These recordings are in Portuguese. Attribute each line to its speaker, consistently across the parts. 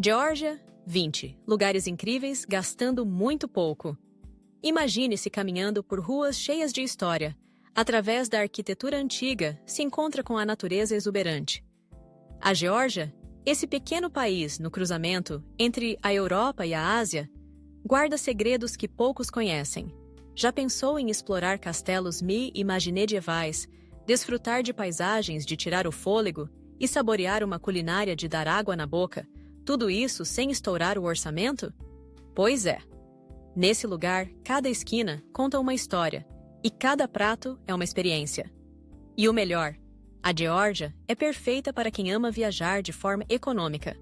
Speaker 1: Geórgia, 20. Lugares incríveis gastando muito pouco. Imagine-se caminhando por ruas cheias de história. Através da arquitetura antiga, se encontra com a natureza exuberante. A Geórgia, esse pequeno país no cruzamento entre a Europa e a Ásia, guarda segredos que poucos conhecem. Já pensou em explorar castelos medievais, desfrutar de paisagens de tirar o fôlego e saborear uma culinária de dar água na boca? Tudo isso sem estourar o orçamento? Pois é. Nesse lugar, cada esquina conta uma história e cada prato é uma experiência. E o melhor, a Geórgia é perfeita para quem ama viajar de forma econômica.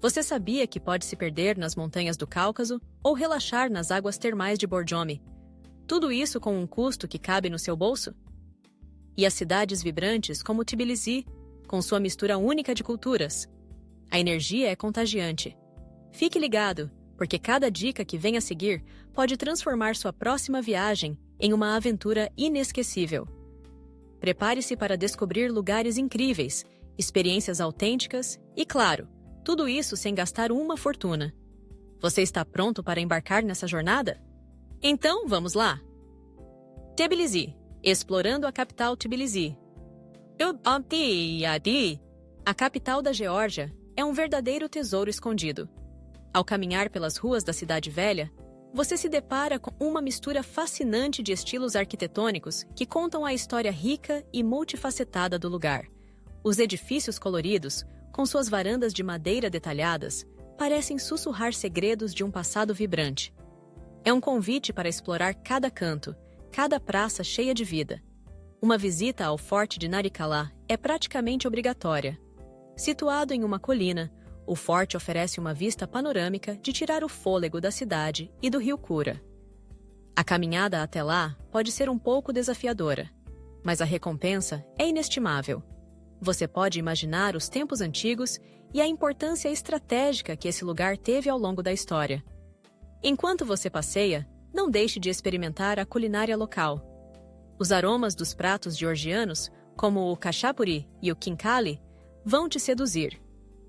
Speaker 1: Você sabia que pode se perder nas montanhas do Cáucaso ou relaxar nas águas termais de Borjomi? Tudo isso com um custo que cabe no seu bolso? E as cidades vibrantes como Tbilisi, com sua mistura única de culturas. A energia é contagiante. Fique ligado, porque cada dica que vem a seguir pode transformar sua próxima viagem em uma aventura inesquecível. Prepare-se para descobrir lugares incríveis, experiências autênticas e, claro, tudo isso sem gastar uma fortuna. Você está pronto para embarcar nessa jornada? Então, vamos lá! Tbilisi, explorando a capital Tbilisi. A capital da Geórgia é um verdadeiro tesouro escondido. Ao caminhar pelas ruas da cidade velha, você se depara com uma mistura fascinante de estilos arquitetônicos que contam a história rica e multifacetada do lugar. Os edifícios coloridos, com suas varandas de madeira detalhadas, parecem sussurrar segredos de um passado vibrante. É um convite para explorar cada canto, cada praça cheia de vida. Uma visita ao Forte de Narikala é praticamente obrigatória. Situado em uma colina, o forte oferece uma vista panorâmica de tirar o fôlego da cidade e do rio Kura. A caminhada até lá pode ser um pouco desafiadora, mas a recompensa é inestimável. Você pode imaginar os tempos antigos e a importância estratégica que esse lugar teve ao longo da história. Enquanto você passeia, não deixe de experimentar a culinária local. Os aromas dos pratos georgianos, como o khachapuri e o khinkali, vão te seduzir.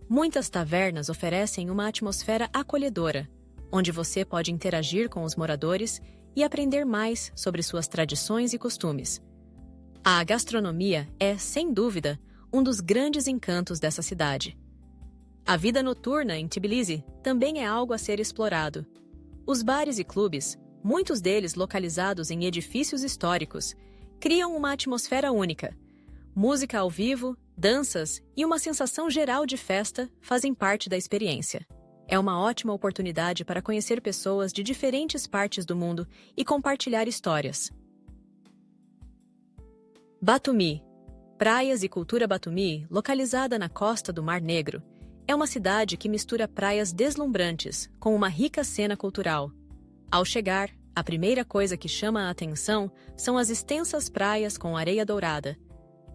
Speaker 1: Muitas tavernas oferecem uma atmosfera acolhedora, onde você pode interagir com os moradores e aprender mais sobre suas tradições e costumes. A gastronomia é, sem dúvida, um dos grandes encantos dessa cidade. A vida noturna em Tbilisi também é algo a ser explorado. Os bares e clubes, muitos deles localizados em edifícios históricos, criam uma atmosfera única. Música ao vivo, danças e uma sensação geral de festa fazem parte da experiência. É uma ótima oportunidade para conhecer pessoas de diferentes partes do mundo e compartilhar histórias. Batumi. Praias e cultura Batumi, localizada na costa do Mar Negro, é uma cidade que mistura praias deslumbrantes com uma rica cena cultural. Ao chegar, a primeira coisa que chama a atenção são as extensas praias com areia dourada,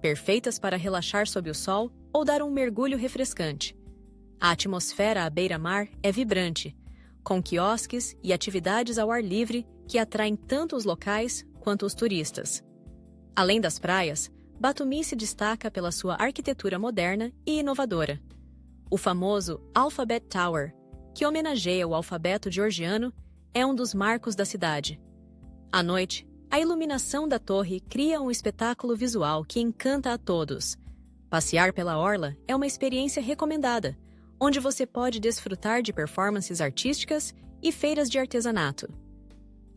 Speaker 1: perfeitas para relaxar sob o sol ou dar um mergulho refrescante. A atmosfera à beira-mar é vibrante, com quiosques e atividades ao ar livre que atraem tanto os locais quanto os turistas. Além das praias, Batumi se destaca pela sua arquitetura moderna e inovadora. O famoso Alphabet Tower, que homenageia o alfabeto georgiano, é um dos marcos da cidade. À noite, a iluminação da torre cria um espetáculo visual que encanta a todos. Passear pela orla é uma experiência recomendada, onde você pode desfrutar de performances artísticas e feiras de artesanato.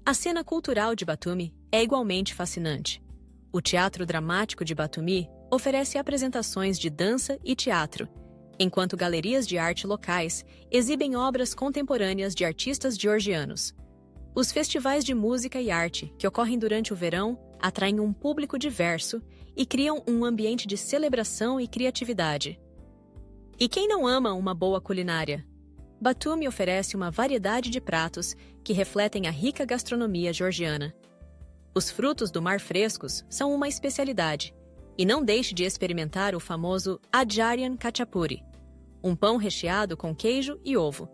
Speaker 1: A cena cultural de Batumi é igualmente fascinante. O Teatro Dramático de Batumi oferece apresentações de dança e teatro, enquanto galerias de arte locais exibem obras contemporâneas de artistas georgianos. Os festivais de música e arte, que ocorrem durante o verão, atraem um público diverso e criam um ambiente de celebração e criatividade. E quem não ama uma boa culinária? Batumi oferece uma variedade de pratos que refletem a rica gastronomia georgiana. Os frutos do mar frescos são uma especialidade, e não deixe de experimentar o famoso Adjarian Khachapuri, um pão recheado com queijo e ovo.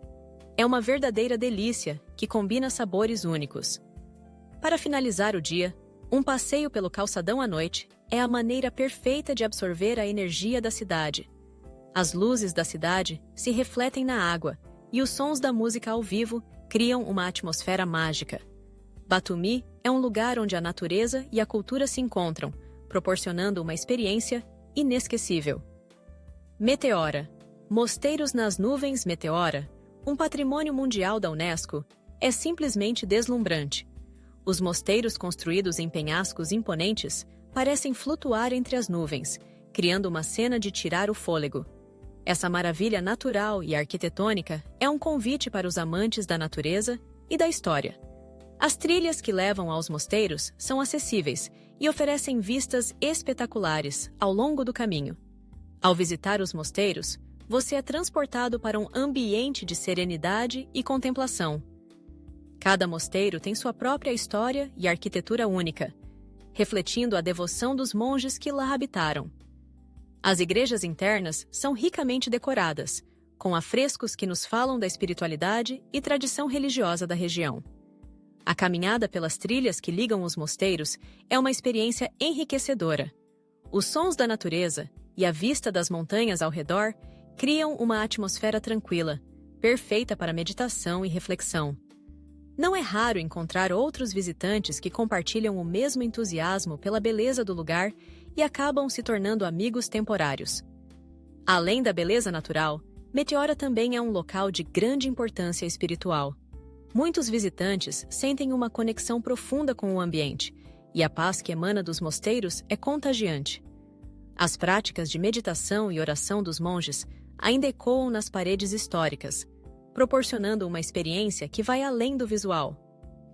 Speaker 1: É uma verdadeira delícia que combina sabores únicos. Para finalizar o dia, um passeio pelo calçadão à noite é a maneira perfeita de absorver a energia da cidade. As luzes da cidade se refletem na água, e os sons da música ao vivo criam uma atmosfera mágica. Batumi é um lugar onde a natureza e a cultura se encontram, proporcionando uma experiência inesquecível. Meteora. Mosteiros nas nuvens Meteora, um patrimônio mundial da Unesco, é simplesmente deslumbrante. Os mosteiros construídos em penhascos imponentes parecem flutuar entre as nuvens, criando uma cena de tirar o fôlego. Essa maravilha natural e arquitetônica é um convite para os amantes da natureza e da história. As trilhas que levam aos mosteiros são acessíveis e oferecem vistas espetaculares ao longo do caminho. Ao visitar os mosteiros, você é transportado para um ambiente de serenidade e contemplação. Cada mosteiro tem sua própria história e arquitetura única, refletindo a devoção dos monges que lá habitaram. As igrejas internas são ricamente decoradas, com afrescos que nos falam da espiritualidade e tradição religiosa da região. A caminhada pelas trilhas que ligam os mosteiros é uma experiência enriquecedora. Os sons da natureza e a vista das montanhas ao redor criam uma atmosfera tranquila, perfeita para meditação e reflexão. Não é raro encontrar outros visitantes que compartilham o mesmo entusiasmo pela beleza do lugar e acabam se tornando amigos temporários. Além da beleza natural, Meteora também é um local de grande importância espiritual. Muitos visitantes sentem uma conexão profunda com o ambiente, e a paz que emana dos mosteiros é contagiante. As práticas de meditação e oração dos monges ainda ecoam nas paredes históricas, proporcionando uma experiência que vai além do visual.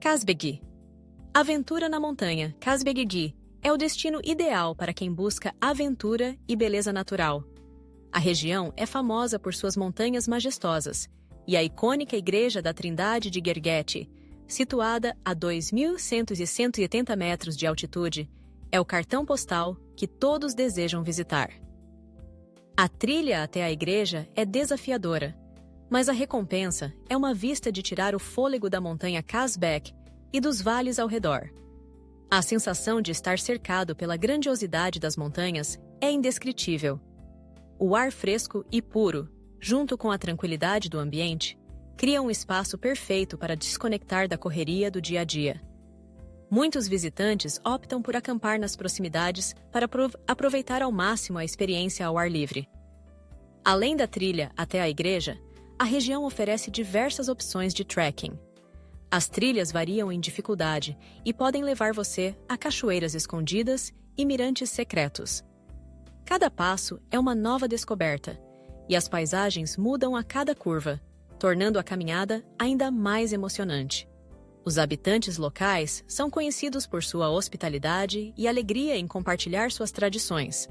Speaker 1: Kazbegi. Aventura na montanha, Kazbegi, é o destino ideal para quem busca aventura e beleza natural. A região é famosa por suas montanhas majestosas, e a icônica Igreja da Trindade de Gergeti, situada a 2.180 metros de altitude, é o cartão postal que todos desejam visitar. A trilha até a igreja é desafiadora, mas a recompensa é uma vista de tirar o fôlego da montanha Kazbek e dos vales ao redor. A sensação de estar cercado pela grandiosidade das montanhas é indescritível. O ar fresco e puro, junto com a tranquilidade do ambiente, cria um espaço perfeito para desconectar da correria do dia a dia. Muitos visitantes optam por acampar nas proximidades para aproveitar ao máximo a experiência ao ar livre. Além da trilha até a igreja, a região oferece diversas opções de trekking. As trilhas variam em dificuldade e podem levar você a cachoeiras escondidas e mirantes secretos. Cada passo é uma nova descoberta, e as paisagens mudam a cada curva, tornando a caminhada ainda mais emocionante. Os habitantes locais são conhecidos por sua hospitalidade e alegria em compartilhar suas tradições.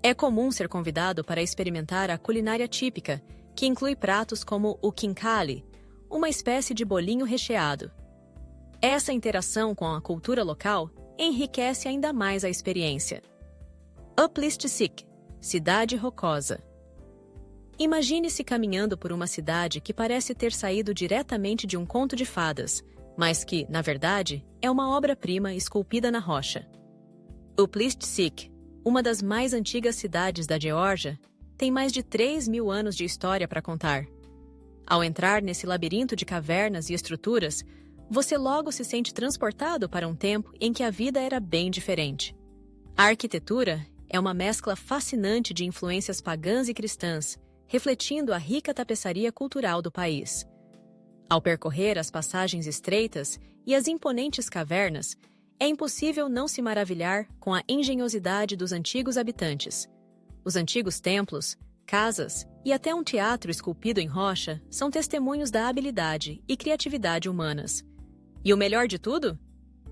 Speaker 1: É comum ser convidado para experimentar a culinária típica, que inclui pratos como o khinkali, uma espécie de bolinho recheado. Essa interação com a cultura local enriquece ainda mais a experiência. Uplistsik, cidade rocosa. Imagine-se caminhando por uma cidade que parece ter saído diretamente de um conto de fadas, mas que, na verdade, é uma obra-prima esculpida na rocha. Uplistsik, uma das mais antigas cidades da Geórgia, tem mais de 3.000 anos de história para contar. Ao entrar nesse labirinto de cavernas e estruturas, você logo se sente transportado para um tempo em que a vida era bem diferente. A arquitetura é uma mescla fascinante de influências pagãs e cristãs, refletindo a rica tapeçaria cultural do país. Ao percorrer as passagens estreitas e as imponentes cavernas, é impossível não se maravilhar com a engenhosidade dos antigos habitantes. Os antigos templos, casas e até um teatro esculpido em rocha são testemunhos da habilidade e criatividade humanas. E o melhor de tudo?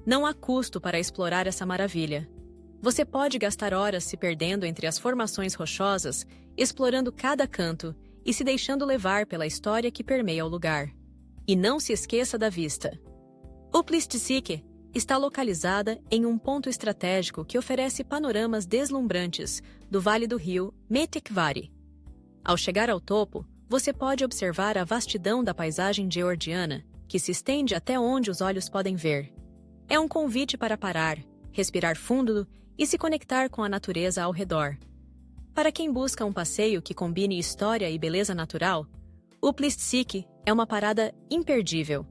Speaker 1: Não há custo para explorar essa maravilha. Você pode gastar horas se perdendo entre as formações rochosas, explorando cada canto e se deixando levar pela história que permeia o lugar. E não se esqueça da vista. Uplistsik está localizada em um ponto estratégico que oferece panoramas deslumbrantes do Vale do Rio Metekvari. Ao chegar ao topo, você pode observar a vastidão da paisagem georgiana, que se estende até onde os olhos podem ver. É um convite para parar, respirar fundo e se conectar com a natureza ao redor. Para quem busca um passeio que combine história e beleza natural, Uplistsik é uma parada imperdível.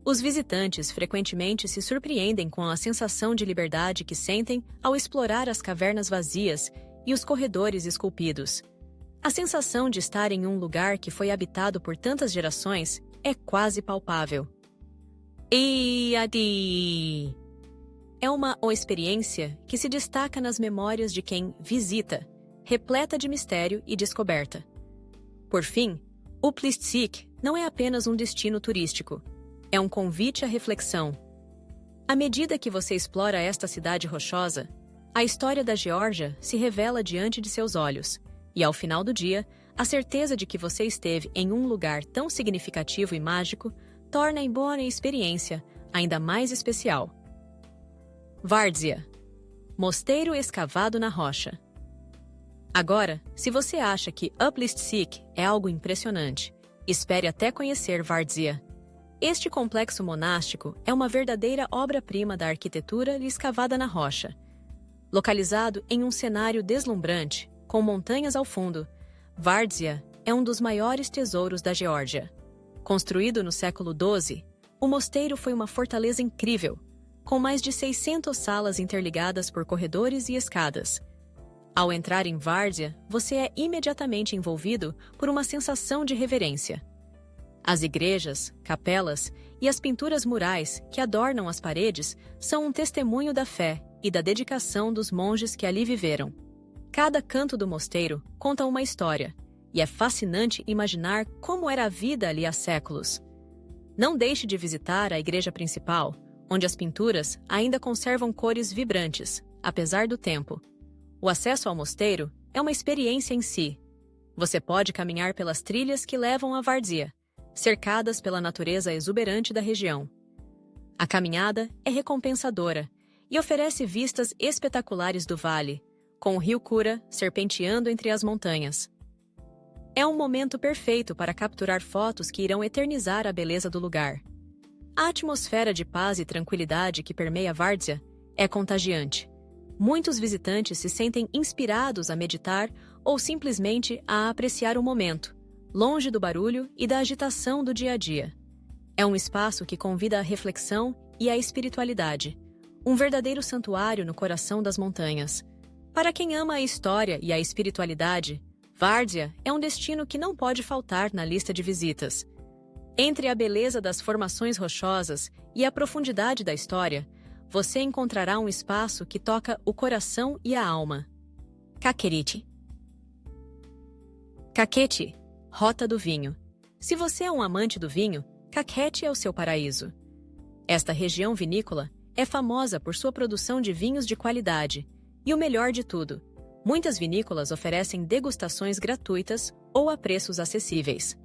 Speaker 1: Os visitantes frequentemente se surpreendem com a sensação de liberdade que sentem ao explorar as cavernas vazias e os corredores esculpidos. A sensação de estar em um lugar que foi habitado por tantas gerações é quase palpável. É uma experiência que se destaca nas memórias de quem visita, repleta de mistério e descoberta. Por fim, Uplitsik não é apenas um destino turístico, é um convite à reflexão. À medida que você explora esta cidade rochosa, a história da Geórgia se revela diante de seus olhos, e ao final do dia, a certeza de que você esteve em um lugar tão significativo e mágico torna a boa experiência ainda mais especial. Várzea, mosteiro escavado na rocha. Agora, se você acha que Uplitsik é algo impressionante, espere até conhecer Várzea. Este complexo monástico é uma verdadeira obra-prima da arquitetura escavada na rocha. Localizado em um cenário deslumbrante, com montanhas ao fundo, Várzea é um dos maiores tesouros da Geórgia. Construído no século XII, o mosteiro foi uma fortaleza incrível, com mais de 600 salas interligadas por corredores e escadas. Ao entrar em Várzea, você é imediatamente envolvido por uma sensação de reverência. As igrejas, capelas e as pinturas murais que adornam as paredes são um testemunho da fé e da dedicação dos monges que ali viveram. Cada canto do mosteiro conta uma história, e é fascinante imaginar como era a vida ali há séculos. Não deixe de visitar a igreja principal, onde as pinturas ainda conservam cores vibrantes, apesar do tempo. O acesso ao mosteiro é uma experiência em si. Você pode caminhar pelas trilhas que levam a Várzea, cercadas pela natureza exuberante da região. A caminhada é recompensadora e oferece vistas espetaculares do vale, com o rio Kura serpenteando entre as montanhas. É um momento perfeito para capturar fotos que irão eternizar a beleza do lugar. A atmosfera de paz e tranquilidade que permeia Várzea é contagiante. Muitos visitantes se sentem inspirados a meditar ou simplesmente a apreciar o momento, longe do barulho e da agitação do dia a dia. É um espaço que convida à reflexão e à espiritualidade, um verdadeiro santuário no coração das montanhas. Para quem ama a história e a espiritualidade, Várzea é um destino que não pode faltar na lista de visitas. Entre a beleza das formações rochosas e a profundidade da história, você encontrará um espaço que toca o coração e a alma. Kakheti. Kakheti, Rota do Vinho. Se você é um amante do vinho, Kakheti é o seu paraíso. Esta região vinícola é famosa por sua produção de vinhos de qualidade. E o melhor de tudo, muitas vinícolas oferecem degustações gratuitas ou a preços acessíveis.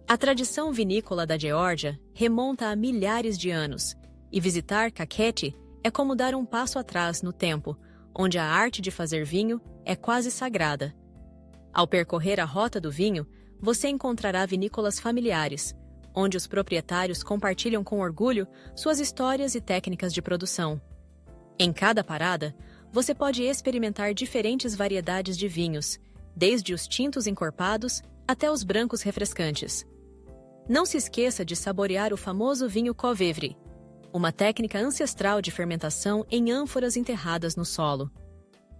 Speaker 1: A tradição vinícola da Geórgia remonta a milhares de anos, e visitar Kakheti é como dar um passo atrás no tempo, onde a arte de fazer vinho é quase sagrada. Ao percorrer a Rota do Vinho, você encontrará vinícolas familiares, onde os proprietários compartilham com orgulho suas histórias e técnicas de produção. Em cada parada, você pode experimentar diferentes variedades de vinhos, desde os tintos encorpados até os brancos refrescantes. Não se esqueça de saborear o famoso vinho Covevre, uma técnica ancestral de fermentação em ânforas enterradas no solo.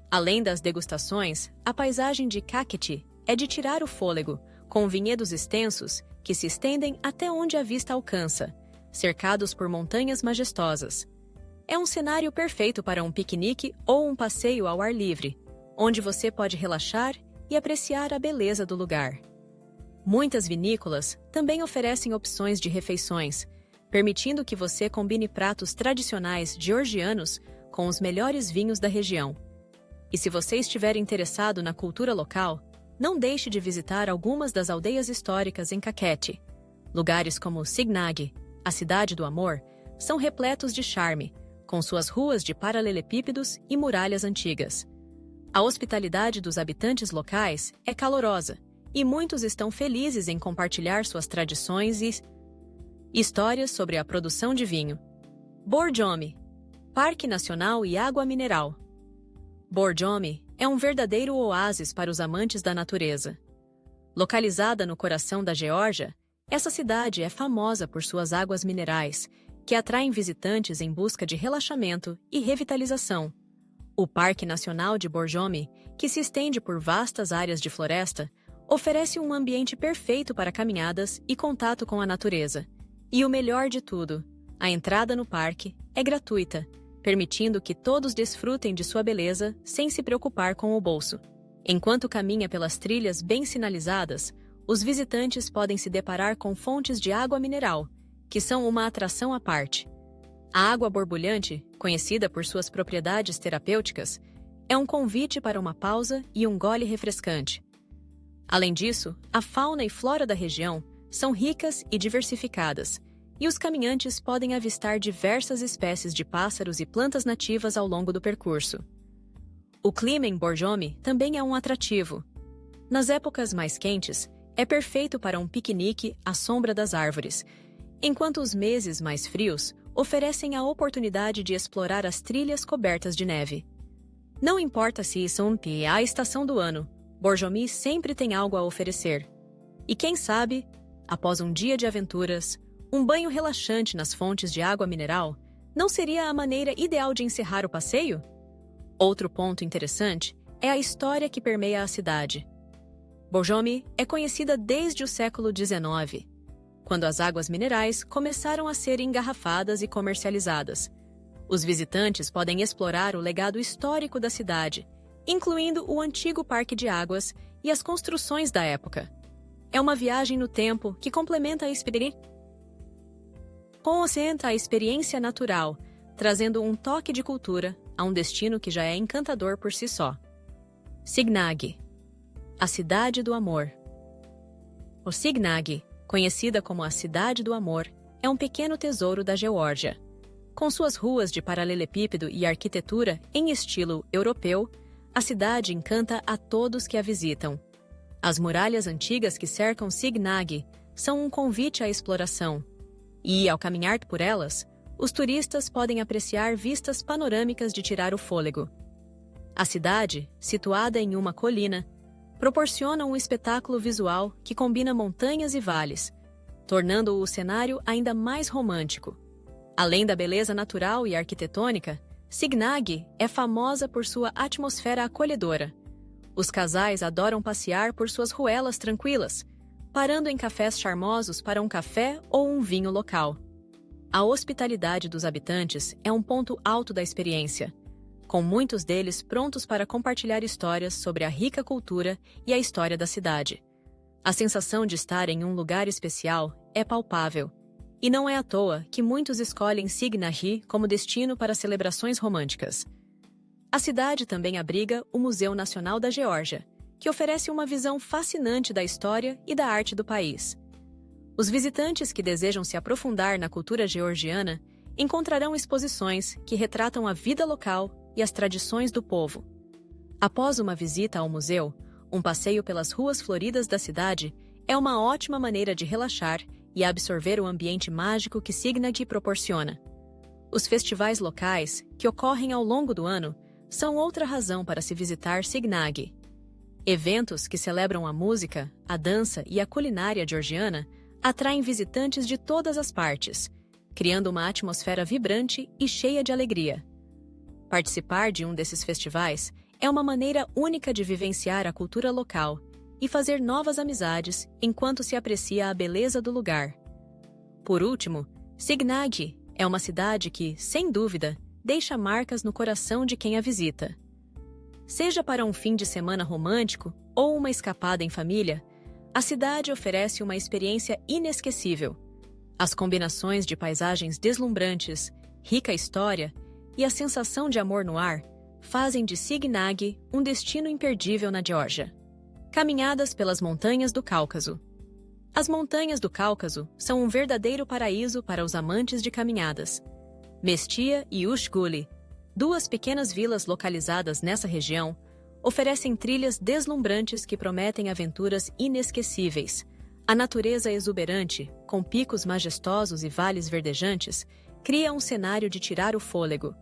Speaker 1: Além das degustações, a paisagem de Kakheti é de tirar o fôlego, com vinhedos extensos que se estendem até onde a vista alcança, cercados por montanhas majestosas. É um cenário perfeito para um piquenique ou um passeio ao ar livre, onde você pode relaxar e apreciar a beleza do lugar. Muitas vinícolas também oferecem opções de refeições, permitindo que você combine pratos tradicionais georgianos com os melhores vinhos da região. E se você estiver interessado na cultura local, não deixe de visitar algumas das aldeias históricas em Kakheti. Lugares como Signag, a Cidade do Amor, são repletos de charme, com suas ruas de paralelepípedos e muralhas antigas. A hospitalidade dos habitantes locais é calorosa, e muitos estão felizes em compartilhar suas tradições e histórias sobre a produção de vinho. Borjomi, Parque Nacional e Água Mineral. Borjomi é um verdadeiro oásis para os amantes da natureza. Localizada no coração da Geórgia, Essa cidade é famosa por suas águas minerais, que atraem visitantes em busca de relaxamento e revitalização. O Parque Nacional de Borjomi, que se estende por vastas áreas de floresta, oferece um ambiente perfeito para caminhadas e contato com a natureza. E o melhor de tudo, a entrada no parque é gratuita, permitindo que todos desfrutem de sua beleza sem se preocupar com o bolso. Enquanto caminha pelas trilhas bem sinalizadas, os visitantes podem se deparar com fontes de água mineral, que são uma atração à parte. A água borbulhante, conhecida por suas propriedades terapêuticas, é um convite para uma pausa e um gole refrescante. Além disso, a fauna e flora da região são ricas e diversificadas, e os caminhantes podem avistar diversas espécies de pássaros e plantas nativas ao longo do percurso. O clima em Borjomi também é um atrativo. Nas épocas mais quentes, é perfeito para um piquenique à sombra das árvores, enquanto os meses mais frios oferecem a oportunidade de explorar as trilhas cobertas de neve. Não importa se isso é a estação do ano, Borjomi sempre tem algo a oferecer. E quem sabe, após um dia de aventuras, um banho relaxante nas fontes de água mineral não seria a maneira ideal de encerrar o passeio? Outro ponto interessante é a história que permeia a cidade. Borjomi é conhecida desde o século XIX, quando as águas minerais começaram a ser engarrafadas e comercializadas. Os visitantes podem explorar o legado histórico da cidade, incluindo o antigo parque de águas e as construções da época. É uma viagem no tempo que complementa a experiência. Concentra a experiência natural, trazendo um toque de cultura a um destino que já é encantador por si só. Signag, a Cidade do Amor. O Signag, conhecida como a Cidade do Amor, é um pequeno tesouro da Geórgia. Com suas ruas de paralelepípedo e arquitetura em estilo europeu, a cidade encanta a todos que a visitam. As muralhas antigas que cercam Signag são um convite à exploração. E, ao caminhar por elas, os turistas podem apreciar vistas panorâmicas de tirar o fôlego. A cidade, situada em uma colina, proporciona um espetáculo visual que combina montanhas e vales, tornando o cenário ainda mais romântico. Além da beleza natural e arquitetônica, Signag é famosa por sua atmosfera acolhedora. Os casais adoram passear por suas ruelas tranquilas, parando em cafés charmosos para um café ou um vinho local. A hospitalidade dos habitantes é um ponto alto da experiência, com muitos deles prontos para compartilhar histórias sobre a rica cultura e a história da cidade. A sensação de estar em um lugar especial é palpável, e não é à toa que muitos escolhem Signag como destino para celebrações românticas. A cidade também abriga o Museu Nacional da Geórgia, que oferece uma visão fascinante da história e da arte do país. Os visitantes que desejam se aprofundar na cultura georgiana encontrarão exposições que retratam a vida local e as tradições do povo. Após uma visita ao museu, um passeio pelas ruas floridas da cidade é uma ótima maneira de relaxar e absorver o ambiente mágico que Signag proporciona. Os festivais locais, que ocorrem ao longo do ano, são outra razão para se visitar Signag. Eventos que celebram a música, a dança e a culinária georgiana atraem visitantes de todas as partes, criando uma atmosfera vibrante e cheia de alegria. Participar de um desses festivais é uma maneira única de vivenciar a cultura local e fazer novas amizades enquanto se aprecia a beleza do lugar. Por último, Signag é uma cidade que, sem dúvida, deixa marcas no coração de quem a visita. Seja para um fim de semana romântico ou uma escapada em família, a cidade oferece uma experiência inesquecível. As combinações de paisagens deslumbrantes, rica história e a sensação de amor no ar fazem de Signag um destino imperdível na Geórgia. Caminhadas pelas montanhas do Cáucaso. As montanhas do Cáucaso são um verdadeiro paraíso para os amantes de caminhadas. Mestia e Ushguli, duas pequenas vilas localizadas nessa região, oferecem trilhas deslumbrantes que prometem aventuras inesquecíveis. A natureza exuberante, com picos majestosos e vales verdejantes, cria um cenário de tirar o fôlego.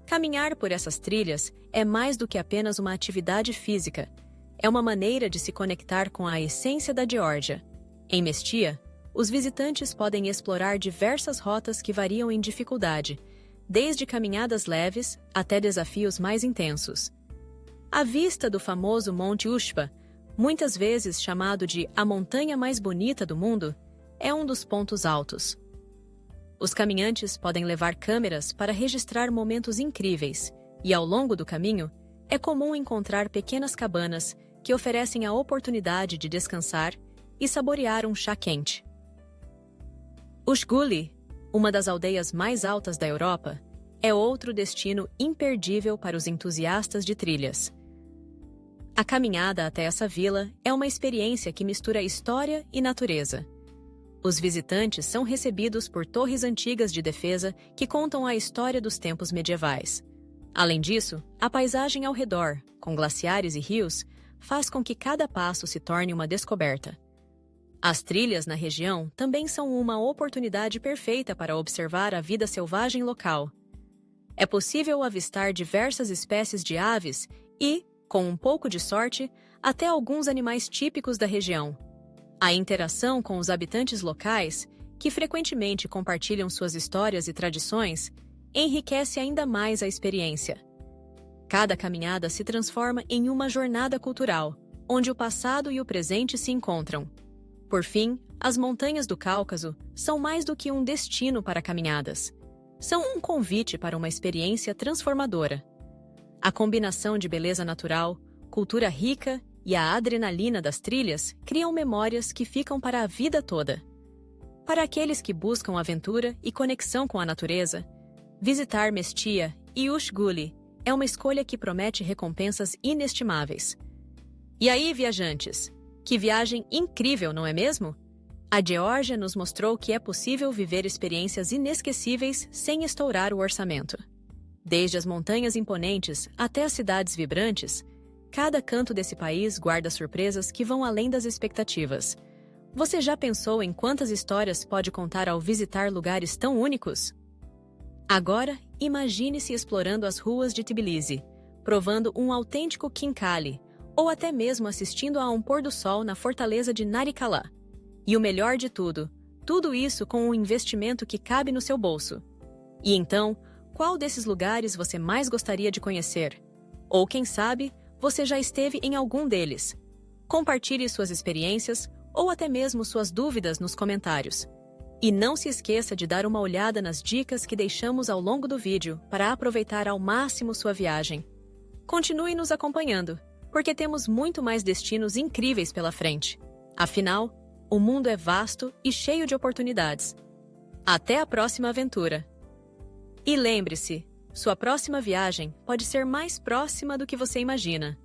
Speaker 1: Caminhar por essas trilhas é mais do que apenas uma atividade física. É uma maneira de se conectar com a essência da Geórgia. Em Mestia, os visitantes podem explorar diversas rotas que variam em dificuldade, desde caminhadas leves até desafios mais intensos. A vista do famoso Monte Ushpa, muitas vezes chamado de a montanha mais bonita do mundo, é um dos pontos altos. Os caminhantes podem levar câmeras para registrar momentos incríveis e, ao longo do caminho, é comum encontrar pequenas cabanas que oferecem a oportunidade de descansar e saborear um chá quente. Ushguli, uma das aldeias mais altas da Europa, é outro destino imperdível para os entusiastas de trilhas. A caminhada até essa vila é uma experiência que mistura história e natureza. Os visitantes são recebidos por torres antigas de defesa que contam a história dos tempos medievais. Além disso, a paisagem ao redor, com glaciares e rios, faz com que cada passo se torne uma descoberta. As trilhas na região também são uma oportunidade perfeita para observar a vida selvagem local. É possível avistar diversas espécies de aves e, com um pouco de sorte, até alguns animais típicos da região. A interação com os habitantes locais, que frequentemente compartilham suas histórias e tradições, enriquece ainda mais a experiência. Cada caminhada se transforma em uma jornada cultural, onde o passado e o presente se encontram. Por fim, as montanhas do Cáucaso são mais do que um destino para caminhadas. São um convite para uma experiência transformadora. A combinação de beleza natural, cultura rica e a adrenalina das trilhas criam memórias que ficam para a vida toda. Para aqueles que buscam aventura e conexão com a natureza, visitar Mestia e Ushguli é uma escolha que promete recompensas inestimáveis. E aí, viajantes? Que viagem incrível, não é mesmo? A Geórgia nos mostrou que é possível viver experiências inesquecíveis sem estourar o orçamento. Desde as montanhas imponentes até as cidades vibrantes, cada canto desse país guarda surpresas que vão além das expectativas. Você já pensou em quantas histórias pode contar ao visitar lugares tão únicos? Agora, imagine-se explorando as ruas de Tbilisi, provando um autêntico khinkali, ou até mesmo assistindo a um pôr-do-sol na fortaleza de Narikala. E o melhor de tudo isso com um investimento que cabe no seu bolso. E então, qual desses lugares você mais gostaria de conhecer? Ou quem sabe, você já esteve em algum deles? Compartilhe suas experiências ou até mesmo suas dúvidas nos comentários. E não se esqueça de dar uma olhada nas dicas que deixamos ao longo do vídeo para aproveitar ao máximo sua viagem. Continue nos acompanhando, porque temos muito mais destinos incríveis pela frente. Afinal, o mundo é vasto e cheio de oportunidades. Até a próxima aventura! E lembre-se, sua próxima viagem pode ser mais próxima do que você imagina.